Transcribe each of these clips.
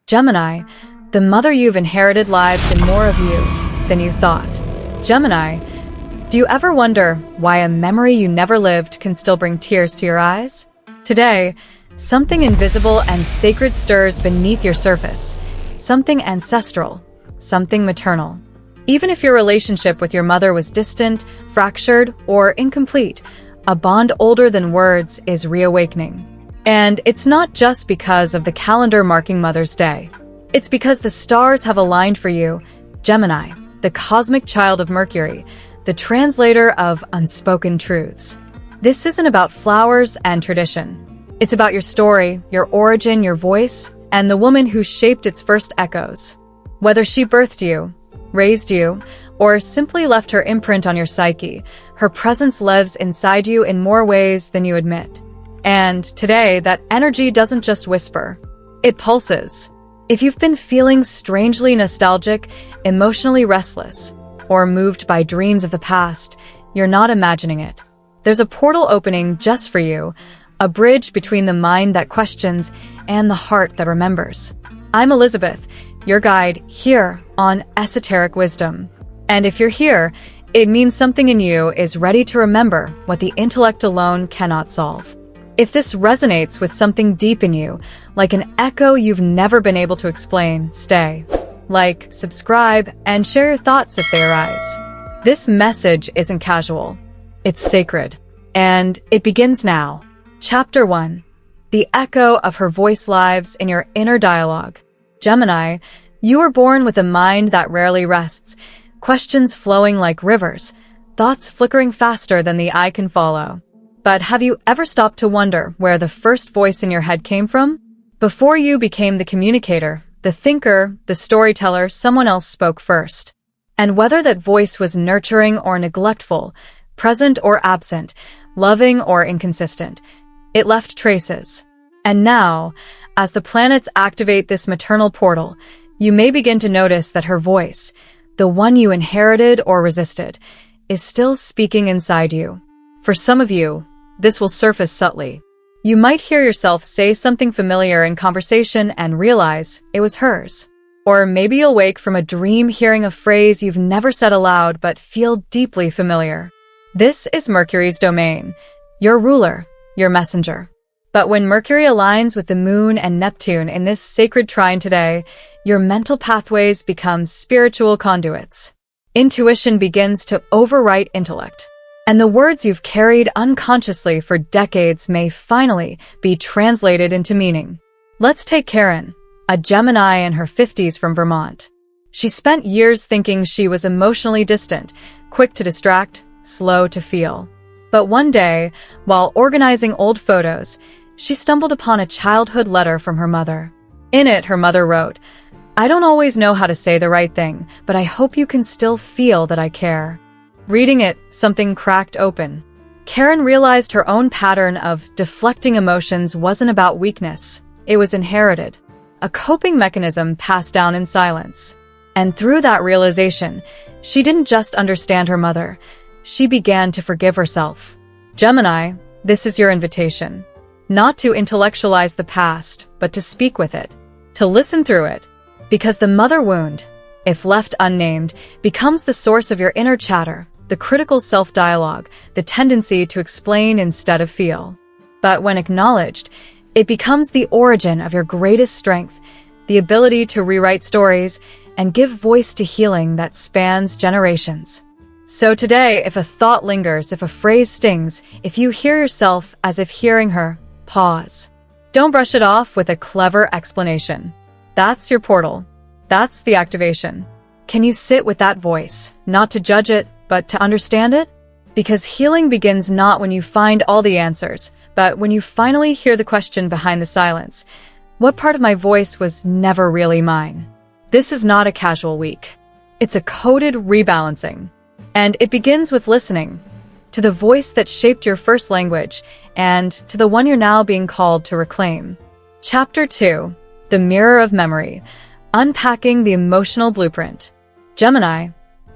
Gemini, the mother you've inherited lives in more of you than you thought. Gemini, do you ever wonder why a memory you never lived can still bring tears to your eyes? Today, something invisible and sacred stirs beneath your surface. Something ancestral, something maternal. Even if your relationship with your mother was distant, fractured, or incomplete, a bond older than words is reawakening. And it's not just because of the calendar marking Mother's Day. It's because the stars have aligned for you, Gemini, the cosmic child of Mercury, the translator of unspoken truths. This isn't about flowers and tradition. It's about your story, your origin, your voice, and the woman who shaped its first echoes. Whether she birthed you, raised you, or simply left her imprint on your psyche, her presence lives inside you in more ways than you admit. And today, that energy doesn't just whisper, it pulses. If you've been feeling strangely nostalgic, emotionally restless, or moved by dreams of the past, you're not imagining it. There's a portal opening just for you, a bridge between the mind that questions and the heart that remembers. I'm Elizabeth, your guide here on Esoteric Wisdom. And if you're here, it means something in you is ready to remember what the intellect alone cannot solve. If this resonates with something deep in you, like an echo you've never been able to explain, stay. Like, subscribe, and share your thoughts if they arise. This message isn't casual. It's sacred. And it begins now. Chapter 1. The echo of her voice lives in your inner dialogue. Gemini, you were born with a mind that rarely rests, questions flowing like rivers, thoughts flickering faster than the eye can follow. But have you ever stopped to wonder where the first voice in your head came from? Before you became the communicator, the thinker, the storyteller, someone else spoke first. And whether that voice was nurturing or neglectful, present or absent, loving or inconsistent, it left traces. And now, as the planets activate this maternal portal, you may begin to notice that her voice, the one you inherited or resisted, is still speaking inside you. For some of you, this will surface subtly. You might hear yourself say something familiar in conversation and realize it was hers. Or maybe you'll wake from a dream hearing a phrase you've never said aloud but feel deeply familiar. This is Mercury's domain, your ruler, your messenger. But when Mercury aligns with the Moon and Neptune in this sacred trine today, your mental pathways become spiritual conduits. Intuition begins to overwrite intellect. And the words you've carried unconsciously for decades may finally be translated into meaning. Let's take Karen, a Gemini in her 50s from Vermont. She spent years thinking she was emotionally distant, quick to distract, slow to feel. But one day, while organizing old photos, she stumbled upon a childhood letter from her mother. In it, her mother wrote, "I don't always know how to say the right thing, but I hope you can still feel that I care." Reading it, something cracked open. Karen realized her own pattern of deflecting emotions wasn't about weakness. It was inherited. A coping mechanism passed down in silence. And through that realization, she didn't just understand her mother. She began to forgive herself. Gemini, this is your invitation. Not to intellectualize the past, but to speak with it. To listen through it. Because the mother wound, if left unnamed, becomes the source of your inner chatter. The critical self-dialogue, the tendency to explain instead of feel. But when acknowledged, it becomes the origin of your greatest strength, the ability to rewrite stories and give voice to healing that spans generations. So today, if a thought lingers, if a phrase stings, if you hear yourself as if hearing her, pause. Don't brush it off with a clever explanation. That's your portal. That's the activation. Can you sit with that voice, not to judge it, but to understand it? Because healing begins not when you find all the answers, but when you finally hear the question behind the silence. What part of my voice was never really mine? This is not a casual week. It's a coded rebalancing. And it begins with listening to the voice that shaped your first language and to the one you're now being called to reclaim. Chapter 2. The Mirror of Memory. Unpacking the Emotional Blueprint. Gemini,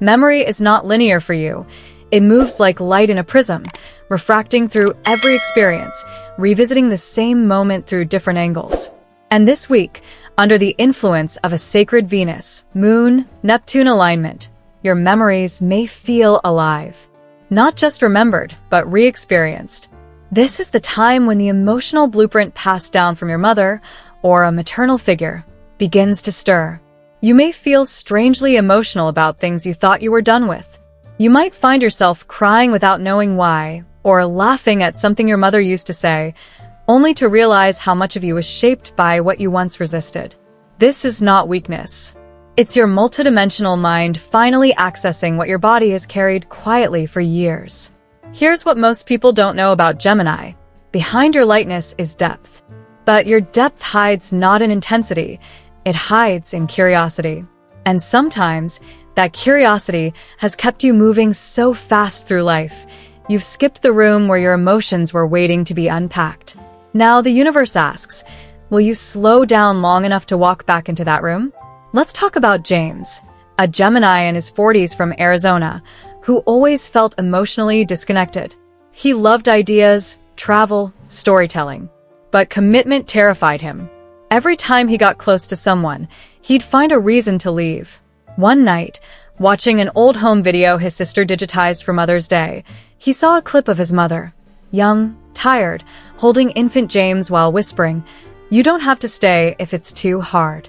memory is not linear for you. It moves like light in a prism, refracting through every experience, revisiting the same moment through different angles. And this week, Under the influence of a sacred Venus, Moon, Neptune alignment, your memories may feel alive. Not just remembered, but re-experienced. This is the time when the emotional blueprint passed down from your mother, or a maternal figure, begins to stir. You may feel strangely emotional about things you thought you were done with. You might find yourself crying without knowing why, or laughing at something your mother used to say, only to realize how much of you was shaped by what you once resisted. This is not weakness. It's your multidimensional mind finally accessing what your body has carried quietly for years. Here's what most people don't know about Gemini. Behind your lightness is depth. But your depth hides not in intensity, it hides in curiosity. And sometimes, that curiosity has kept you moving so fast through life, you've skipped the room where your emotions were waiting to be unpacked. Now the universe asks, will you slow down long enough to walk back into that room? Let's talk about James, a Gemini in his 40s from Arizona, who always felt emotionally disconnected. He loved ideas, travel, storytelling. But commitment terrified him. Every time he got close to someone, he'd find a reason to leave. One night, watching an old home video his sister digitized for Mother's Day, he saw a clip of his mother, young, tired, holding infant James while whispering, "You don't have to stay if it's too hard."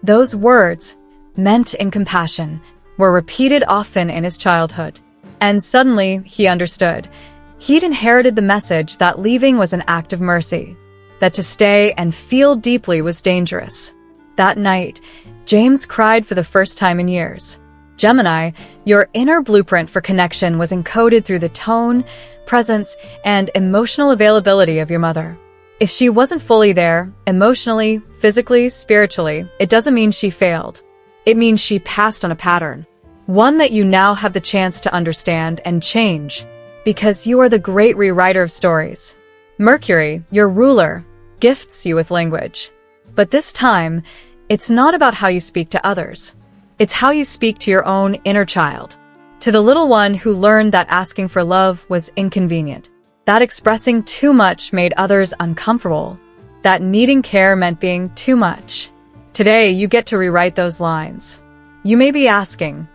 Those words, meant in compassion, were repeated often in his childhood. And suddenly, he understood. He'd inherited the message that leaving was an act of mercy, that to stay and feel deeply was dangerous. That night, James cried for the first time in years. Gemini, your inner blueprint for connection was encoded through the tone, presence, and emotional availability of your mother. If she wasn't fully there, emotionally, physically, spiritually, it doesn't mean she failed. It means she passed on a pattern. One that you now have the chance to understand and change, because you are the great rewriter of stories. Mercury, your ruler, gifts you with language. But this time, it's not about how you speak to others. It's how you speak to your own inner child. To the little one who learned that asking for love was inconvenient, that expressing too much made others uncomfortable, that needing care meant being too much. Today, you get to rewrite those lines. You may be asking,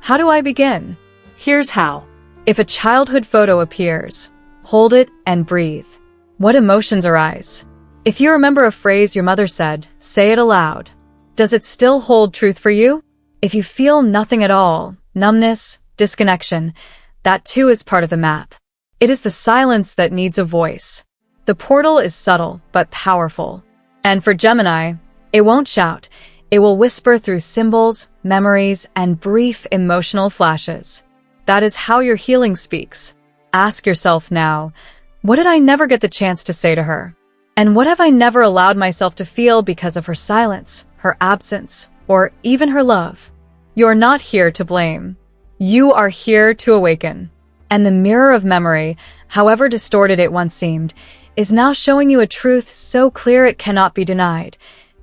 how do I begin? Here's how. If a childhood photo appears, hold it and breathe. What emotions arise? If you remember a phrase your mother said, say it aloud. Does it still hold truth for you? If you feel nothing at all, numbness, disconnection, that too is part of the map. It is the silence that needs a voice. The portal is subtle but powerful. And for Gemini, it won't shout. It will whisper through symbols, memories, and brief emotional flashes. That is how your healing speaks. Ask yourself now, what did I never get the chance to say to her? And what have I never allowed myself to feel because of her silence, her absence, or even her love? You're not here to blame. You are here to awaken. And the mirror of memory, however distorted it once seemed, is now showing you a truth so clear it cannot be denied.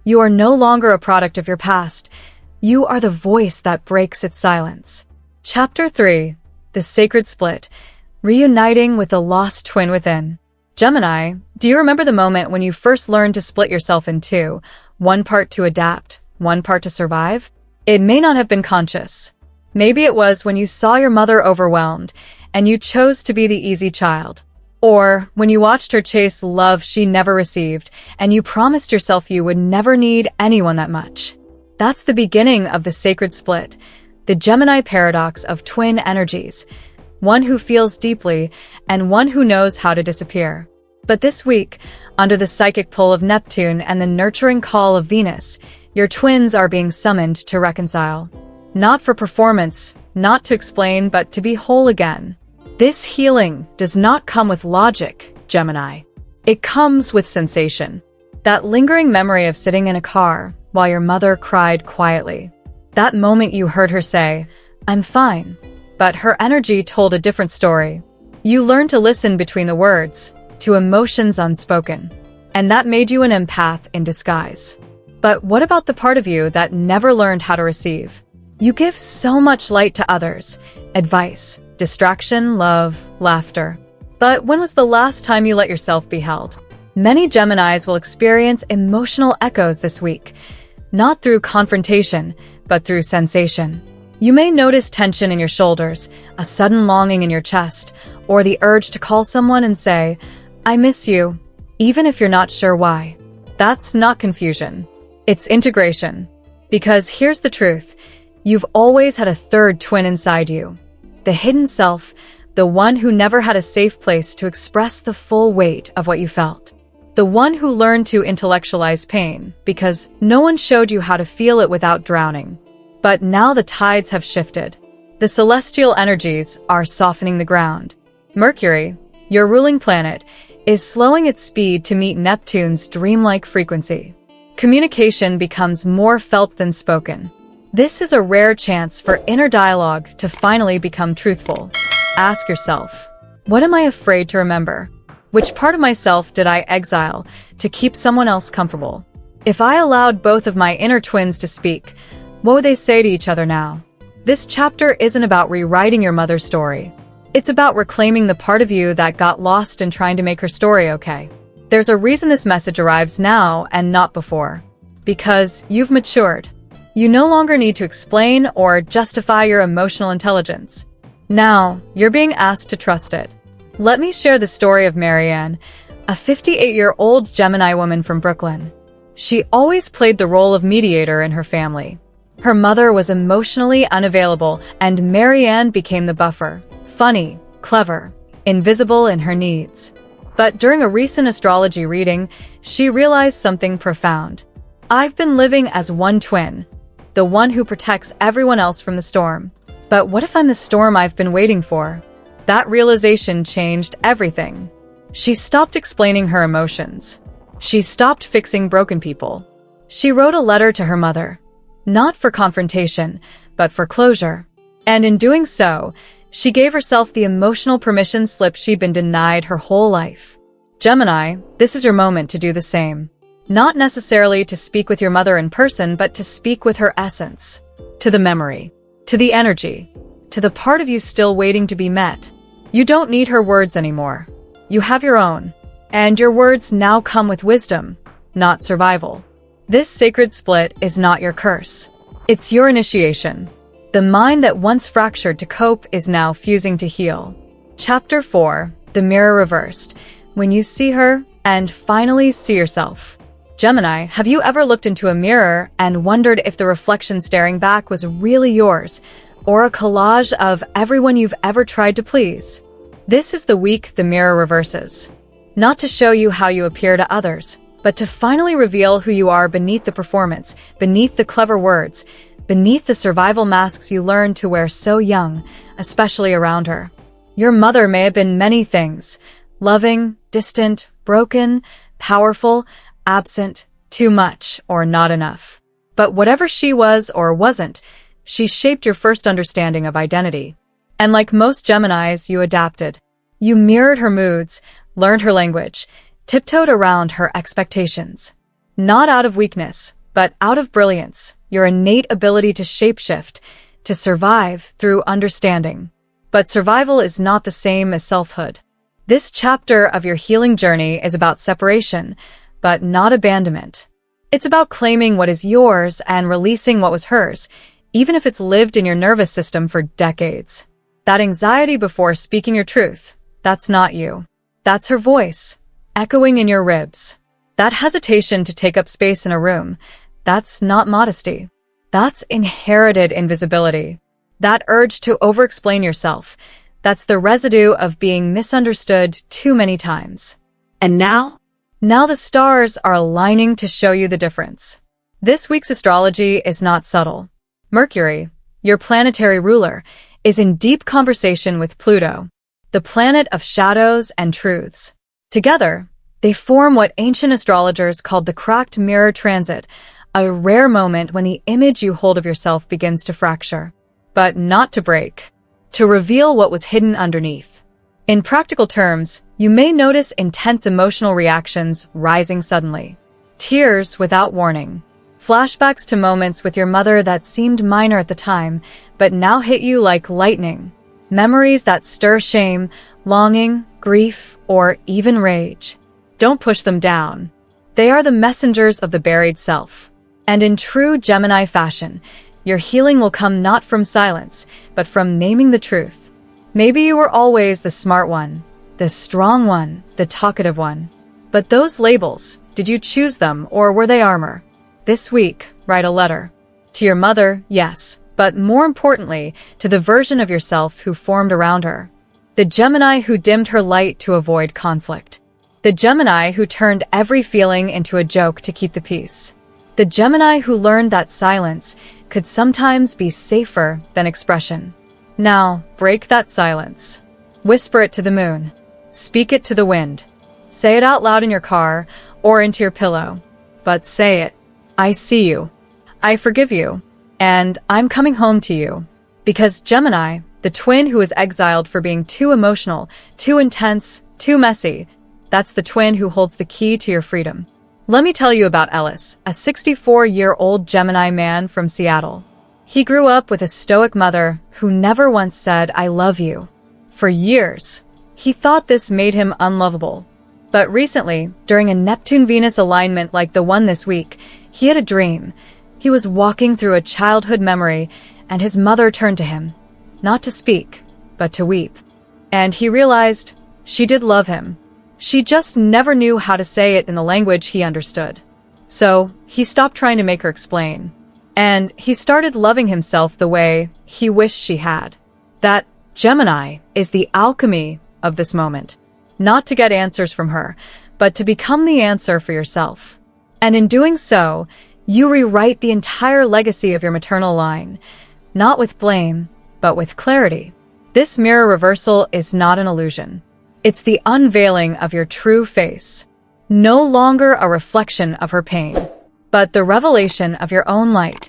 You are no longer a product of your past. You are the voice that breaks its silence. Chapter 3. The Sacred Split. Reuniting with the lost twin within. Gemini, do you remember the moment when you first learned to split yourself in two, one part to adapt, one part to survive? It may not have been conscious. Maybe it was when you saw your mother overwhelmed, and you chose to be the easy child. Or when you watched her chase love she never received, and you promised yourself you would never need anyone that much. That's the beginning of the sacred split, the Gemini paradox of twin energies, one who feels deeply and one who knows how to disappear. But this week, under the psychic pull of Neptune and the nurturing call of Venus, your twins are being summoned to reconcile. Not for performance, not to explain, but to be whole again. This healing does not come with logic, Gemini. It comes with sensation. That lingering memory of sitting in a car while your mother cried quietly. That moment you heard her say, "I'm fine," but her energy told a different story. You learned to listen between the words, to emotions unspoken. And that made you an empath in disguise. But what about the part of you that never learned how to receive? You give so much light to others, advice, distraction, love, laughter. But when was the last time you let yourself be held? Many Geminis will experience emotional echoes this week, not through confrontation, but through sensation. You may notice tension in your shoulders, a sudden longing in your chest, or the urge to call someone and say, "I miss you," even if you're not sure why. That's not confusion. It's integration. Because here's the truth. You've always had a third twin inside you. The hidden self, the one who never had a safe place to express the full weight of what you felt. The one who learned to intellectualize pain because no one showed you how to feel it without drowning. But now the tides have shifted. The celestial energies are softening the ground. Mercury, your ruling planet, is slowing its speed to meet Neptune's dreamlike frequency. Communication becomes more felt than spoken. This is a rare chance for inner dialogue to finally become truthful. Ask yourself, what am I afraid to remember? Which part of myself did I exile to keep someone else comfortable? If I allowed both of my inner twins to speak, what would they say to each other now? This chapter isn't about rewriting your mother's story. It's about reclaiming the part of you that got lost in trying to make her story okay. There's a reason this message arrives now and not before. Because you've matured. You no longer need to explain or justify your emotional intelligence. Now, you're being asked to trust it. Let me share the story of Marianne, a 58-year-old Gemini woman from Brooklyn. She always played the role of mediator in her family. Her mother was emotionally unavailable, and Marianne became the buffer. Funny, clever, invisible in her needs. But during a recent astrology reading, she realized something profound. I've been living as one twin, the one who protects everyone else from the storm. But what if I'm the storm I've been waiting for? That realization changed everything. She stopped explaining her emotions. She stopped fixing broken people. She wrote a letter to her mother, not for confrontation, but for closure. And in doing so, she gave herself the emotional permission slip she'd been denied her whole life. Gemini, this is your moment to do the same. Not necessarily to speak with your mother in person, but to speak with her essence. To the memory. To the energy. To the part of you still waiting to be met. You don't need her words anymore. You have your own. And your words now come with wisdom, not survival. This sacred split is not your curse. It's your initiation. The mind that once fractured to cope is now fusing to heal. Chapter 4, The Mirror Reversed. When you see her and finally see yourself. Gemini, have you ever looked into a mirror and wondered if the reflection staring back was really yours, or a collage of everyone you've ever tried to please? This is the week the mirror reverses. Not to show you how you appear to others, but to finally reveal who you are beneath the performance, beneath the clever words, beneath the survival masks you learned to wear so young, especially around her. Your mother may have been many things: loving, distant, broken, powerful, absent, too much, or not enough. But whatever she was or wasn't, she shaped your first understanding of identity. And like most Geminis, you adapted. You mirrored her moods, learned her language, tiptoed around her expectations. Not out of weakness, but out of brilliance, your innate ability to shapeshift, to survive through understanding. But survival is not the same as selfhood. This chapter of your healing journey is about separation, but not abandonment. It's about claiming what is yours and releasing what was hers, even if it's lived in your nervous system for decades. That anxiety before speaking your truth, that's not you. That's her voice, echoing in your ribs. That hesitation to take up space in a room, that's not modesty. That's inherited invisibility. That urge to over-explain yourself, that's the residue of being misunderstood too many times. And now? Now the stars are aligning to show you the difference. This week's astrology is not subtle. Mercury, your planetary ruler, is in deep conversation with Pluto, the planet of shadows and truths. Together, they form what ancient astrologers called the cracked mirror transit, a rare moment when the image you hold of yourself begins to fracture. But not to break, to reveal what was hidden underneath. In practical terms, you may notice intense emotional reactions rising suddenly. Tears without warning. Flashbacks to moments with your mother that seemed minor at the time, but now hit you like lightning. Memories that stir shame, longing, grief, or even rage. Don't push them down. They are the messengers of the buried self. And in true Gemini fashion, your healing will come not from silence, but from naming the truth. Maybe you were always the smart one, the strong one, the talkative one. But those labels, did you choose them or were they armor? This week, write a letter. To your mother, yes, but more importantly, to the version of yourself who formed around her. The Gemini who dimmed her light to avoid conflict. The Gemini who turned every feeling into a joke to keep the peace. The Gemini who learned that silence could sometimes be safer than expression. Now, break that silence. Whisper it to the moon. Speak it to the wind. Say it out loud in your car or into your pillow. But say it. I see you. I forgive you. And I'm coming home to you. Because Gemini, the twin who is exiled for being too emotional, too intense, too messy, that's the twin who holds the key to your freedom. Let me tell you about Ellis, a 64-year-old Gemini man from Seattle. He grew up with a stoic mother who never once said, I love you. For years, he thought this made him unlovable. But recently, during a Neptune-Venus alignment like the one this week, he had a dream. He was walking through a childhood memory, and his mother turned to him, not to speak, but to weep. And he realized she did love him. She just never knew how to say it in the language he understood. So he stopped trying to make her explain. And he started loving himself the way he wished she had. That Gemini is the alchemy of this moment. Not to get answers from her, but to become the answer for yourself. And in doing so, you rewrite the entire legacy of your maternal line, not with blame, but with clarity. This mirror reversal is not an illusion. It's the unveiling of your true face. No longer a reflection of her pain, but the revelation of your own light.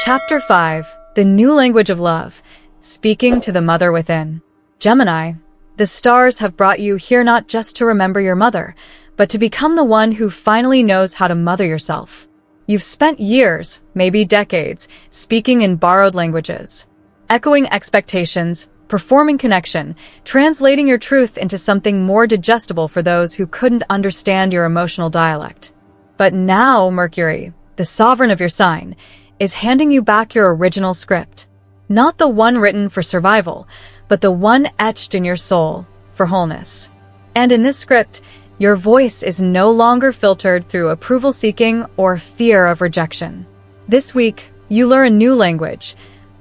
Chapter 5, The New Language of Love, Speaking to the Mother Within. Gemini, the stars have brought you here not just to remember your mother, but to become the one who finally knows how to mother yourself. You've spent years, maybe decades, speaking in borrowed languages, echoing expectations, performing connection, translating your truth into something more digestible for those who couldn't understand your emotional dialect. But now Mercury, the sovereign of your sign, is handing you back your original script. Not the one written for survival, but the one etched in your soul for wholeness. And in this script, your voice is no longer filtered through approval-seeking or fear of rejection. This week, you learn a new language,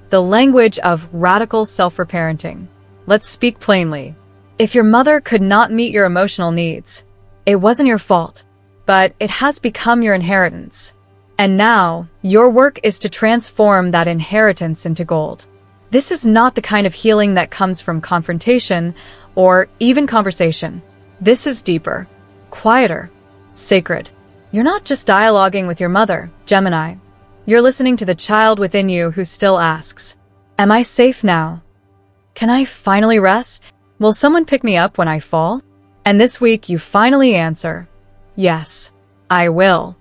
the language of radical self-reparenting. Let's speak plainly. If your mother could not meet your emotional needs, it wasn't your fault, but it has become your inheritance. And now, your work is to transform that inheritance into gold. This is not the kind of healing that comes from confrontation or even conversation. This is deeper, quieter, sacred. You're not just dialoguing with your mother, Gemini. You're listening to the child within you who still asks, am I safe now? Can I finally rest? Will someone pick me up when I fall? And this week you finally answer, yes, I will.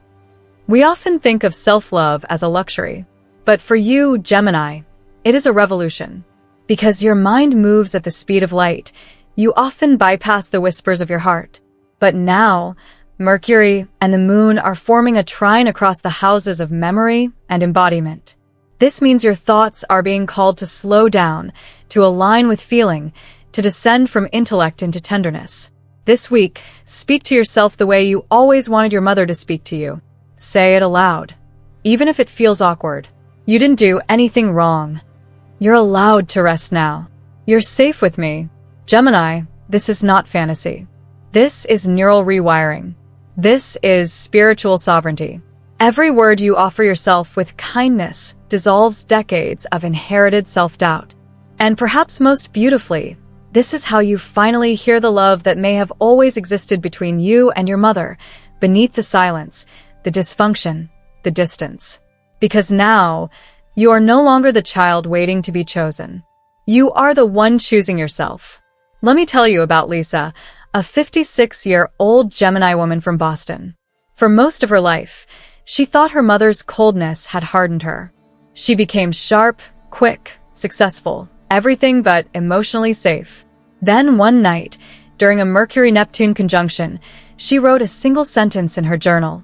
We often think of self-love as a luxury, but for you, Gemini, it is a revolution. Because your mind moves at the speed of light, you often bypass the whispers of your heart. But now, Mercury and the moon are forming a trine across the houses of memory and embodiment. This means your thoughts are being called to slow down, to align with feeling, to descend from intellect into tenderness. This week, speak to yourself the way you always wanted your mother to speak to you. Say it aloud, even if it feels awkward. You didn't do anything wrong. You're allowed to rest now. You're safe with me. Gemini, this is not fantasy. This is neural rewiring. This is spiritual sovereignty. Every word you offer yourself with kindness dissolves decades of inherited self-doubt. And perhaps most beautifully, this is how you finally hear the love that may have always existed between you and your mother, beneath the silence, the dysfunction, the distance. Because now, you are no longer the child waiting to be chosen. You are the one choosing yourself. Let me tell you about Lisa, a 56-year-old Gemini woman from Boston. For most of her life, she thought her mother's coldness had hardened her. She became sharp, quick, successful, everything but emotionally safe. Then one night, during a Mercury-Neptune conjunction, She wrote a single sentence in her journal.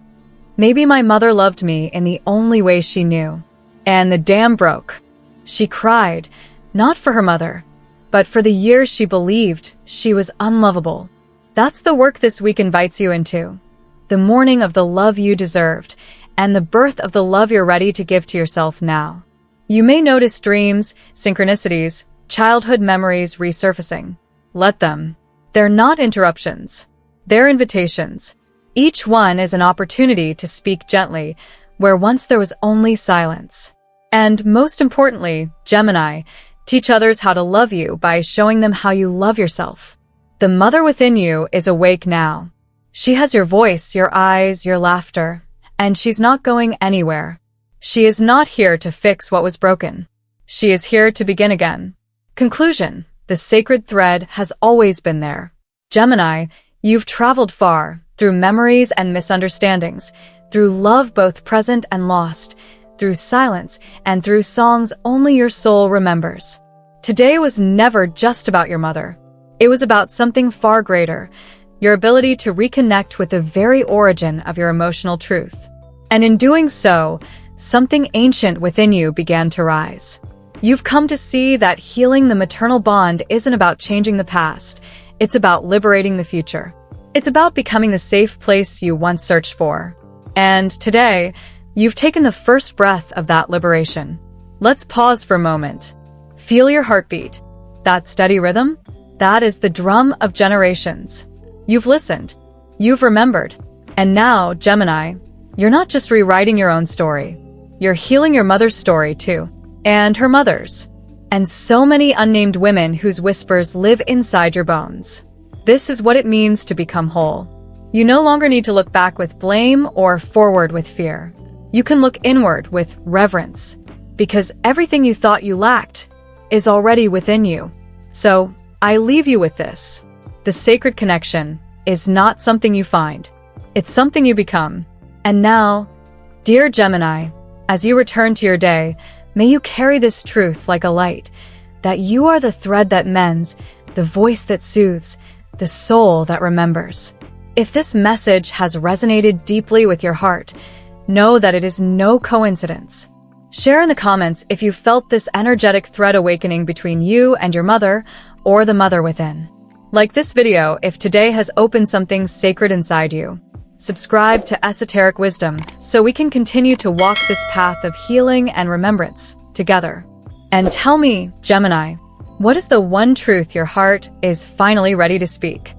Maybe my mother loved me in the only way she knew. And the dam broke. She cried, not for her mother, but for the years she believed she was unlovable. That's the work this week invites you into. The mourning of the love you deserved, and the birth of the love you're ready to give to yourself now. You may notice dreams, synchronicities, childhood memories resurfacing. Let them. They're not interruptions. They're invitations. Each one is an opportunity to speak gently, where once there was only silence. And most importantly, Gemini, teach others how to love you by showing them how you love yourself. The mother within you is awake now. She has your voice, your eyes, your laughter, and she's not going anywhere. She is not here to fix what was broken. She is here to begin again. Conclusion: the sacred thread has always been there. Gemini, you've traveled far, through memories and misunderstandings, through love both present and lost, through silence, and through songs only your soul remembers. Today was never just about your mother. It was about something far greater, your ability to reconnect with the very origin of your emotional truth. And in doing so, something ancient within you began to rise. You've come to see that healing the maternal bond isn't about changing the past, it's about liberating the future. It's about becoming the safe place you once searched for. And today, you've taken the first breath of that liberation. Let's pause for a moment. Feel your heartbeat. That steady rhythm? That is the drum of generations. You've listened. You've remembered. And now, Gemini, you're not just rewriting your own story. You're healing your mother's story too. And her mother's. And so many unnamed women whose whispers live inside your bones. This is what it means to become whole. You no longer need to look back with blame or forward with fear. You can look inward with reverence, because everything you thought you lacked is already within you. So, I leave you with this. The sacred connection is not something you find. It's something you become. And now, dear Gemini, as you return to your day, may you carry this truth like a light, that you are the thread that mends, the voice that soothes, the soul that remembers. If this message has resonated deeply with your heart, know that it is no coincidence. Share in the comments if you felt this energetic thread awakening between you and your mother or the mother within. Like this video if today has opened something sacred inside you. Subscribe to Esoteric Wisdom so we can continue to walk this path of healing and remembrance together. And tell me, Gemini, what is the one truth your heart is finally ready to speak?